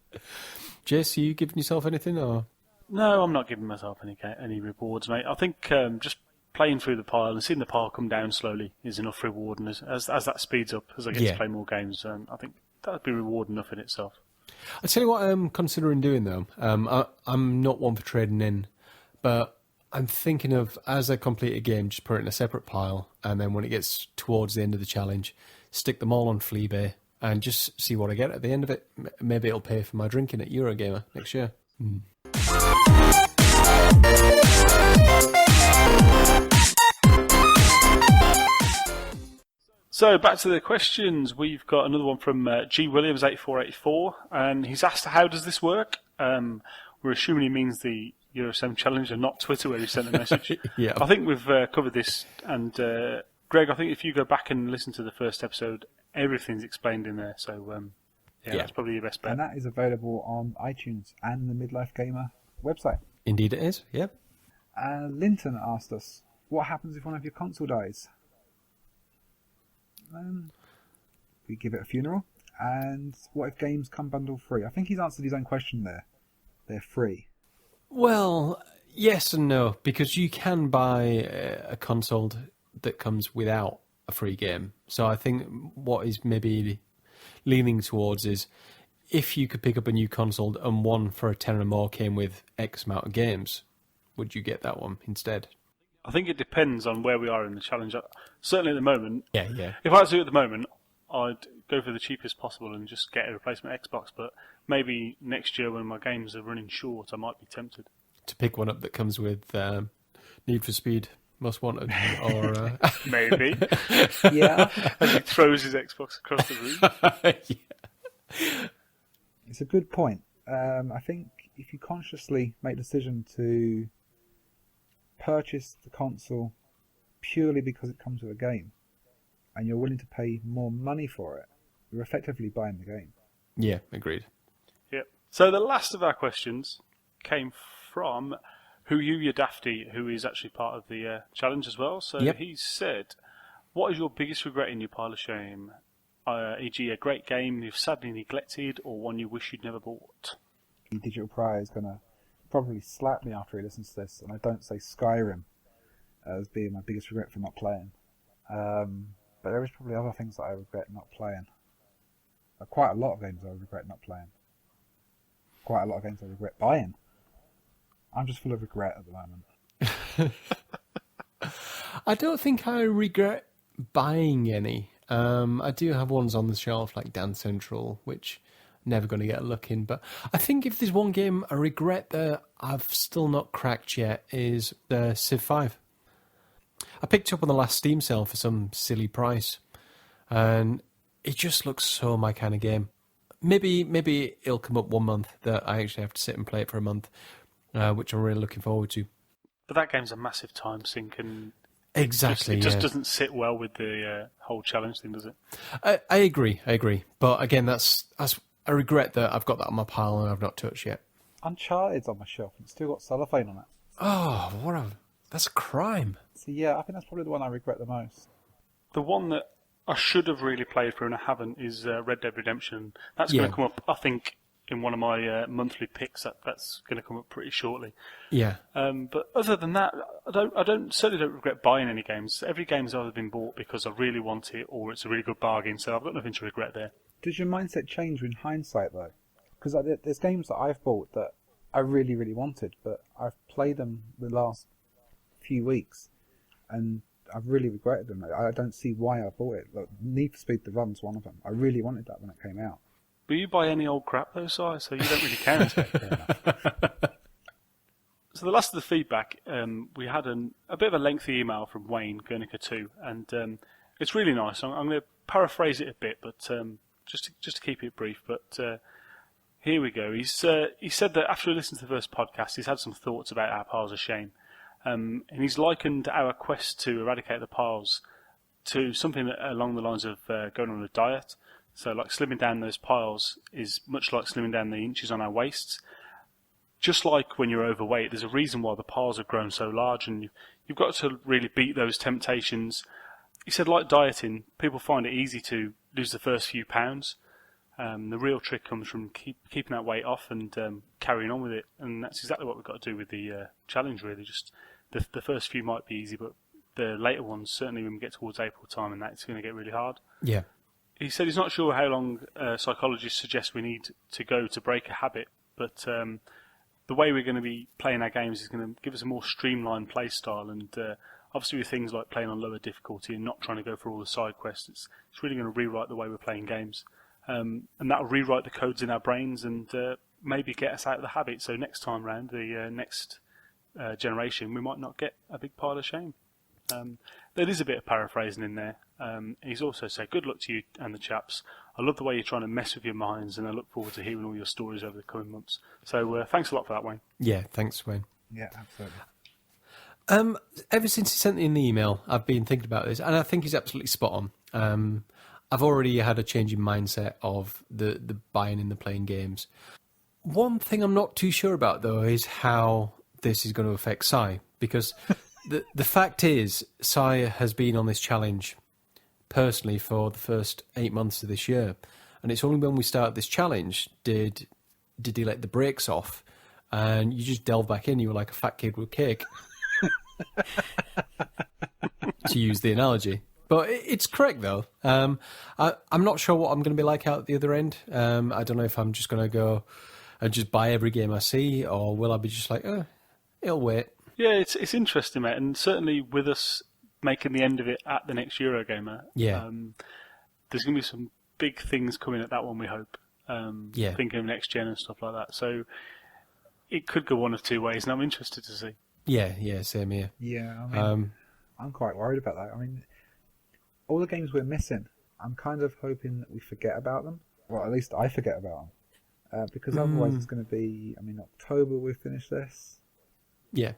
Speaker 3: Jayce, are you giving yourself anything? Or?
Speaker 2: No, I'm not giving myself any rewards, mate. I think just playing through the pile and seeing the pile come down slowly is enough reward. And as that speeds up, as I get to play more games, I think that would be reward enough in itself.
Speaker 3: I'll tell you what I'm considering doing, though. I'm not one for trading in, but I'm thinking of, as I complete a game, just put it in a separate pile, and then when it gets towards the end of the challenge, stick them all on Fleabay and just see what I get at the end of it. Maybe it'll pay for my drinking at Eurogamer next year.
Speaker 2: So back to the questions. We've got another one from G Williams 8484, and he's asked, "How does this work?" We're assuming he means the Euro 7 challenge and not Twitter, where he sent the message.
Speaker 3: Yeah.
Speaker 2: I think we've covered this, and Greg, I think if you go back and listen to the first episode, everything's explained in there. So that's probably your best bet.
Speaker 4: And that is available on iTunes and the Midlife Gamer website.
Speaker 3: Indeed, it is. Yep.
Speaker 4: Linton asked us, "What happens if one of your console dies?" We give it a funeral. And what if games come bundled free? I think he's answered his own question there. They're free.
Speaker 3: Well, yes and no, because you can buy a console that comes without a free game. So I think what is maybe leaning towards is if you could pick up a new console and one for a tenner or more came with X amount of games, would you get that one instead?
Speaker 2: I think it depends on where we are in the challenge. Certainly at the moment,
Speaker 3: Yeah.
Speaker 2: if I had to do it at the moment, I'd go for the cheapest possible and just get a replacement Xbox. But maybe next year when my games are running short, I might be tempted
Speaker 3: to pick one up that comes with Need for Speed, Most Wanted, or
Speaker 2: maybe.
Speaker 4: Yeah.
Speaker 2: As he throws his Xbox across the room.
Speaker 3: Yeah.
Speaker 4: It's a good point. I think if you consciously make the decision to purchase the console purely because it comes with a game, and you're willing to pay more money for it, you're effectively buying the game.
Speaker 3: Yeah, agreed.
Speaker 2: Yep. So the last of our questions came from Who You Your Dafty, who is actually part of the challenge as well. So he said, "What is your biggest regret in your pile of shame? E.g. a great game you've sadly neglected, or one you wish you'd never bought?"
Speaker 4: The Digital Prior is going to probably slap me after he listens to this, and I don't say Skyrim as being my biggest regret for not playing. But there is probably other things that I regret not playing. Quite a lot of games I regret not playing. Quite a lot of games I regret buying. I'm just full of regret at the moment.
Speaker 3: I don't think I regret buying any. I do have ones on the shelf like Dance Central, which I'm never going to get a look in. But I think if there's one game I regret that I've still not cracked yet is the Civ 5. I picked it up on the last Steam sale for some silly price, and it just looks so my kind of game. Maybe it'll come up one month that I actually have to sit and play it for a month, which I'm really looking forward to.
Speaker 2: But that game's a massive time sink, and
Speaker 3: Exactly.
Speaker 2: it just doesn't sit well with the whole challenge thing, does it?
Speaker 3: I agree. But again, that's I regret that I've got that on my pile and I've not touched yet.
Speaker 4: Uncharted's on my shelf and it's still got cellophane on it.
Speaker 3: Oh, that's a crime.
Speaker 4: So yeah, I think that's probably the one I regret the most.
Speaker 2: The one that I should have really played through and I haven't is Red Dead Redemption. That's going to come up, I think, in one of my monthly picks. That's going to come up pretty shortly.
Speaker 3: Yeah.
Speaker 2: But other than that, I certainly don't regret buying any games. Every game's either been bought because I really want it or it's a really good bargain, so I've got nothing to regret there.
Speaker 4: Does your mindset change in hindsight though? Because there's games that I've bought that I really, really wanted, but I've played them the last few weeks, and I've really regretted them. I don't see why I bought it. Like, Need for Speed The Run's one of them. I really wanted that when it came out.
Speaker 2: But you buy any old crap though, Si, so you don't really care. So the last of the feedback, we had a bit of a lengthy email from Wayne, Guernica 2, and it's really nice. I'm going to paraphrase it a bit, but just to keep it brief. But here we go. He said that after he listened to the first podcast, he's had some thoughts about our piles of shame. And he's likened our quest to eradicate the piles to something along the lines of going on a diet. So like slimming down those piles is much like slimming down the inches on our waists. Just like when you're overweight, there's a reason why the piles have grown so large, and you've got to really beat those temptations. He said, like dieting, people find it easy to lose the first few pounds. The real trick comes from keeping that weight off and carrying on with it, and that's exactly what we've got to do with the challenge, really. Just the first few might be easy, but the later ones, certainly when we get towards April time, and that's going to get really hard.
Speaker 3: Yeah.
Speaker 2: He said he's not sure how long psychologists suggest we need to go to break a habit, but the way we're going to be playing our games is going to give us a more streamlined play style, and obviously with things like playing on lower difficulty and not trying to go for all the side quests, it's really going to rewrite the way we're playing games. And that'll rewrite the codes in our brains and maybe get us out of the habit. So next time round, the next generation, we might not get a big pile of shame. There is a bit of paraphrasing in there. He's also said, good luck to you and the chaps. I love the way you're trying to mess with your minds, and I look forward to hearing all your stories over the coming months. So thanks a lot for that, Wayne.
Speaker 3: Yeah, thanks, Wayne.
Speaker 4: Yeah, absolutely.
Speaker 3: Ever since he sent in the email, I've been thinking about this, and I think he's absolutely spot on. I've already had a change in mindset of the buying and the playing games. One thing I'm not too sure about, though, is how this is going to affect Si, because the fact is, Si has been on this challenge personally for the first 8 months of this year, and it's only when we started this challenge did he let the brakes off, and you just delve back in. You were like a fat kid with cake, to use the analogy. But it's correct, though. I'm not sure what I'm going to be like out at the other end. I don't know if I'm just going to go and just buy every game I see, or will I be just like, it'll wait.
Speaker 2: Yeah, it's interesting, mate, and certainly with us making the end of it at the next Eurogamer, there's going to be some big things coming at that one, we hope. Thinking of next gen and stuff like that. So it could go one of two ways, and I'm interested to see.
Speaker 3: Yeah, same here.
Speaker 4: Yeah, I mean, I'm quite worried about that. I mean, all the games we're missing, I'm kind of hoping that we forget about them. Well, at least I forget about them. Because otherwise it's going to be, October we finish this.
Speaker 3: Yeah.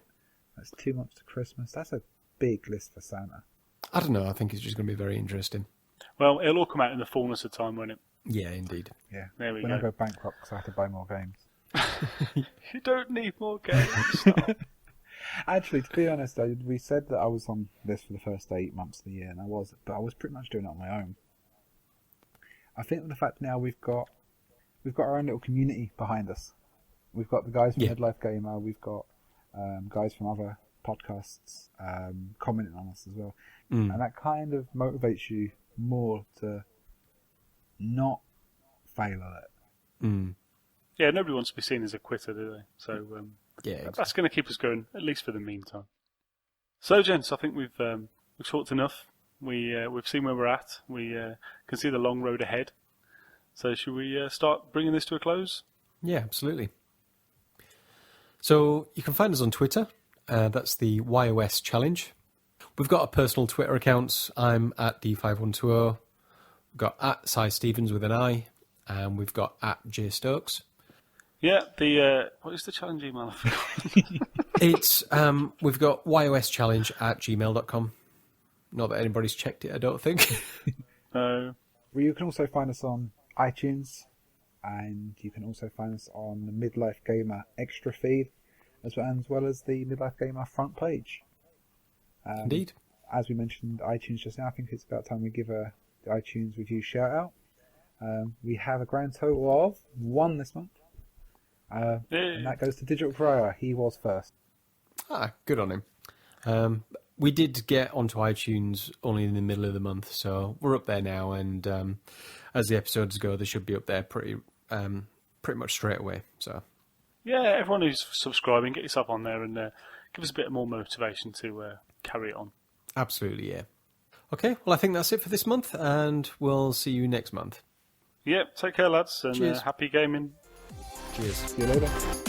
Speaker 4: That's 2 months to Christmas. That's a big list for Santa.
Speaker 3: I don't know. I think it's just going to be very interesting.
Speaker 2: Well, it'll all come out in the fullness of time, won't it?
Speaker 3: Yeah, indeed.
Speaker 4: Yeah.
Speaker 2: There we
Speaker 4: when
Speaker 2: go.
Speaker 4: I go bankrupt because I have to buy more games.
Speaker 2: You don't need more games.
Speaker 4: Actually, to be honest, we said that I was on this for the first 8 months of the year, and I was pretty much doing it on my own. I think the fact now we've got our own little community behind us. We've got the guys from Midlife Gamer. We've got guys from other podcasts commenting on us as well, and that kind of motivates you more to not fail at it.
Speaker 2: Yeah, nobody wants to be seen as a quitter, do they? So that's going to keep us going, at least for the meantime. So, gents, I think we've talked enough. We've seen where we're at. We can see the long road ahead. So should we start bringing this to a close?
Speaker 3: Yeah, absolutely. So you can find us on Twitter. That's the YoS Challenge. We've got our personal Twitter accounts. I'm at D5120. We've got at Si Stevens with an I. And we've got at J Stokes.
Speaker 2: Yeah, what is the challenge email? I forgot.
Speaker 3: It's we've got yoschallenge@gmail.com. Not that anybody's checked it, I don't think.
Speaker 2: No.
Speaker 4: Well, you can also find us on iTunes, and you can also find us on the Midlife Gamer extra feed, as well as the Midlife Gamer front page.
Speaker 3: Indeed.
Speaker 4: As we mentioned iTunes just now, I think it's about time we give the iTunes review shout out. We have a grand total of 1 this month. And that goes to Digital Prior. He was first.
Speaker 3: Good on him. We did get onto iTunes only in the middle of the month, so we're up there now, and as the episodes go, they should be up there pretty much straight away. So
Speaker 2: yeah, everyone who's subscribing, get yourself on there and give us a bit more motivation to carry it on.
Speaker 3: Absolutely, yeah. Okay, well, I think that's it for this month, and we'll see you next month.
Speaker 2: Yeah, take care, lads, and
Speaker 3: Cheers.
Speaker 2: happy gaming.
Speaker 3: Cheers.
Speaker 4: See you later.